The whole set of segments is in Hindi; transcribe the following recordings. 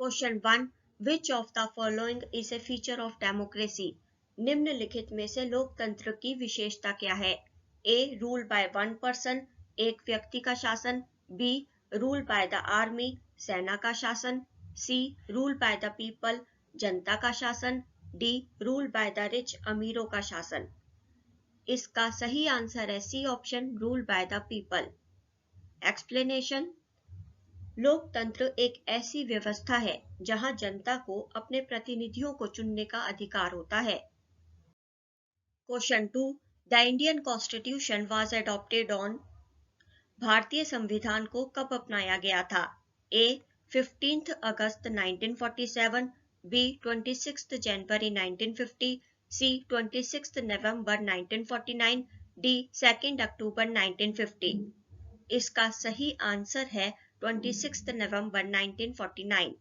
Question 1, which of the following is a feature of democracy? निम्नलिखित में से लोकतंत्र की विशेषता क्या है? A, rule by one person, एक व्यक्ति का शासन। B, rule by the army, सेना का शासन। C, rule by the people, जनता का शासन। D, rule by the rich, अमीरों का शासन। इसका सही आंसर है C option, rule by the people. Explanation. लोकतंत्र एक ऐसी व्यवस्था है जहां जनता को अपने प्रतिनिधियों को चुनने का अधिकार होता है। Question 2, the Indian constitution was adopted on? भारतीय संविधान को कब अपनाया गया था? ए, 15 अगस्त 1947। B, 26 January 1950। सी, 26 नवंबर 1949। डी, 2 अक्टूबर 1950। इसका सही आंसर है 26 नवंबर 1949,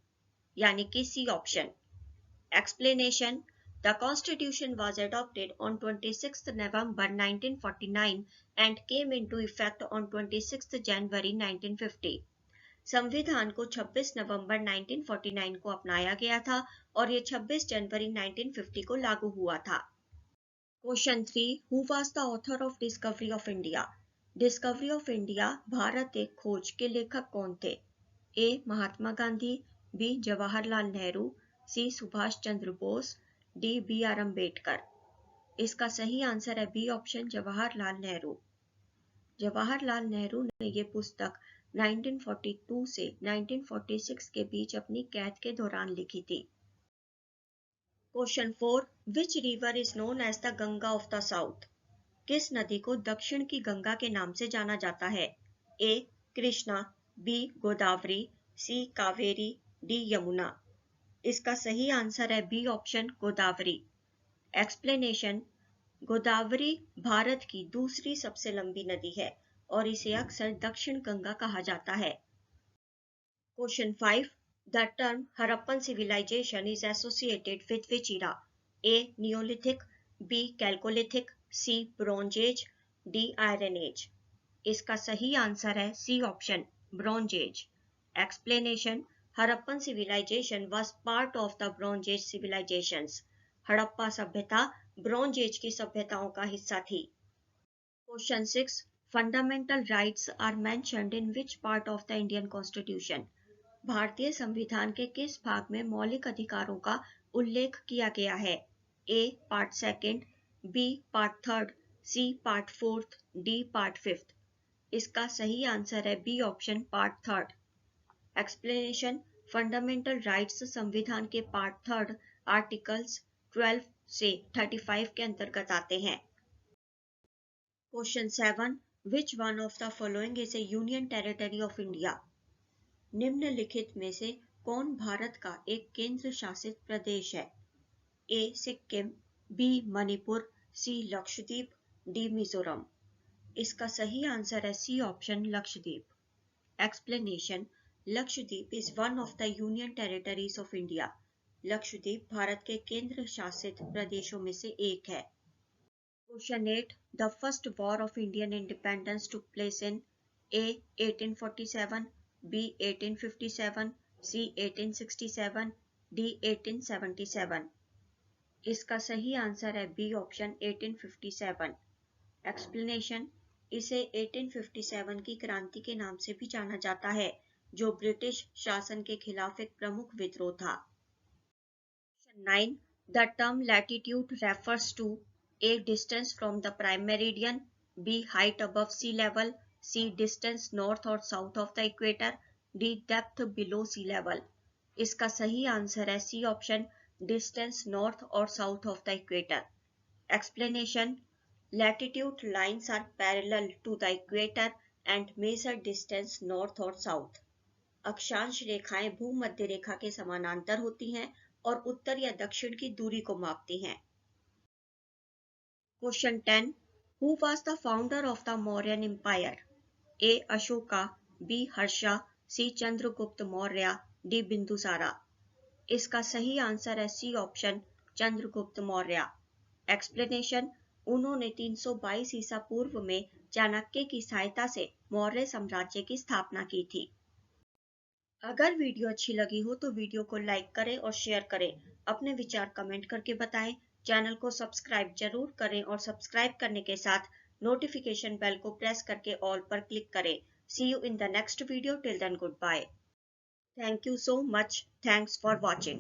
यानी कि C option. Explanation. The constitution was adopted on 26 November 1949 and came into effect on 26 January 1950। संविधान को 26 नवंबर 1949 को अपनाया गया था और ये 26 जनवरी 1950 को लागू हुआ था। Question 3, who was the author of Discovery of India? Discovery of India, Bharat Ek Khoj के लेखक कौन थे? A, Mahatma Gandhi. B, Jawaharlal Nehru. C, Subhash Chandra Bose. D, B R Ambedkar. इसका सही आंसर है बी ऑप्शन, जवाहरलाल नेहरू। जवाहरलाल नेहरू ने ये पुस्तक 1942 से 1946 के बीच अपनी कैद के दौरान लिखी थी। Question 4, which river is known as the Ganga of the south? किस नदी को दक्षिण की गंगा के नाम से जाना जाता है? A, Krishna. B, Godavari. C, Kaveri. D, Yamuna. इसका सही आंसर है B option, Godavari. Explanation. Godavari Bharat की दूसरी सबसे लंबी नदी है और इसे अक्सर दक्षिण गंगा कहा जाता है। Question 5, the term Harappan civilization is associated with which era? A, neolithic. B, chalcolithic. C, bronze age. D, iron age. इसका सही आंसर है C option, bronze age. Explanation. Harappan civilization was part of the bronze age civilizations. Harappa सभ्यता ब्रॉन्ज एज की सभ्यताओं का हिस्सा थी। Question 6, fundamental rights are mentioned in which part of the Indian constitution? भारतीय संविधान के किस भाग में मौलिक अधिकारों का उल्लेख किया गया है? A, part second. B, part third. C, part fourth. D, part fifth. इसका सही आंसर है B option, part third. Explanation. Fundamental rights संविधान के पार्ट थर्ड आर्टिकल्स 12 से 35 के अंतर्गत आते हैं। Question 7, which one of the following is A union territory of India? निम्नलिखित में से कौन भारत का एक केंद्र शासित प्रदेश है? A, Sikkim. B, Manipur. C, Lakshadweep. D, Mizoram. इसका सही आंसर है C option, Lakshadweep. Explanation. Lakshadweep is one of the union territories of India. Lakshadweep Bharat के केंद्र शासित प्रदेशों में से एक है। Question 8, the first war of Indian independence took place in? A, 1847। B, 1857। C, 1867। D, 1877। इसका सही आंसर है बी ऑप्शन, 1857। एक्सप्लेनेशन। इसे 1857 की क्रांति के नाम से भी जाना जाता है, जो ब्रिटिश शासन के खिलाफ एक प्रमुख विद्रोह था। 9, the term latitude refers to? A, distance from the prime meridian. B, height above sea level. C, distance north or south of the equator. D, depth below sea level. इसका सही आंसर है C option, distance north or south of the equator. Explanation. Latitude lines are parallel to the equator and measure distance north or south. अक्षांश रेखाएं भूमध्य रेखा के समानांतर होती हैं और उत्तर या दक्षिण की दूरी को मापती हैं। Question 10, who was the founder of the Mauryan Empire? A, Ashoka. B, Harsha. C, Chandragupta Maurya. D, Bindusara. इसका सही आंसर है C option, Chandragupta Maurya. Explanation. उन्होंने 322 ईसा पूर्व में चाणक्य की सहायता से मौर्य साम्राज्य की स्थापना की थी। अगर वीडियो अच्छी लगी हो तो वीडियो को लाइक करें और शेयर करें। अपने विचार कमेंट करके बताएं। चैनल को सब्सक्राइब जरूर करें और सब्सक्राइब करने के साथ नोटिफिकेशन बेल को प्रेस करके ऑल पर क्लिक करें। See you in the next video. Till then, goodbye. Thank you so much. Thanks for watching.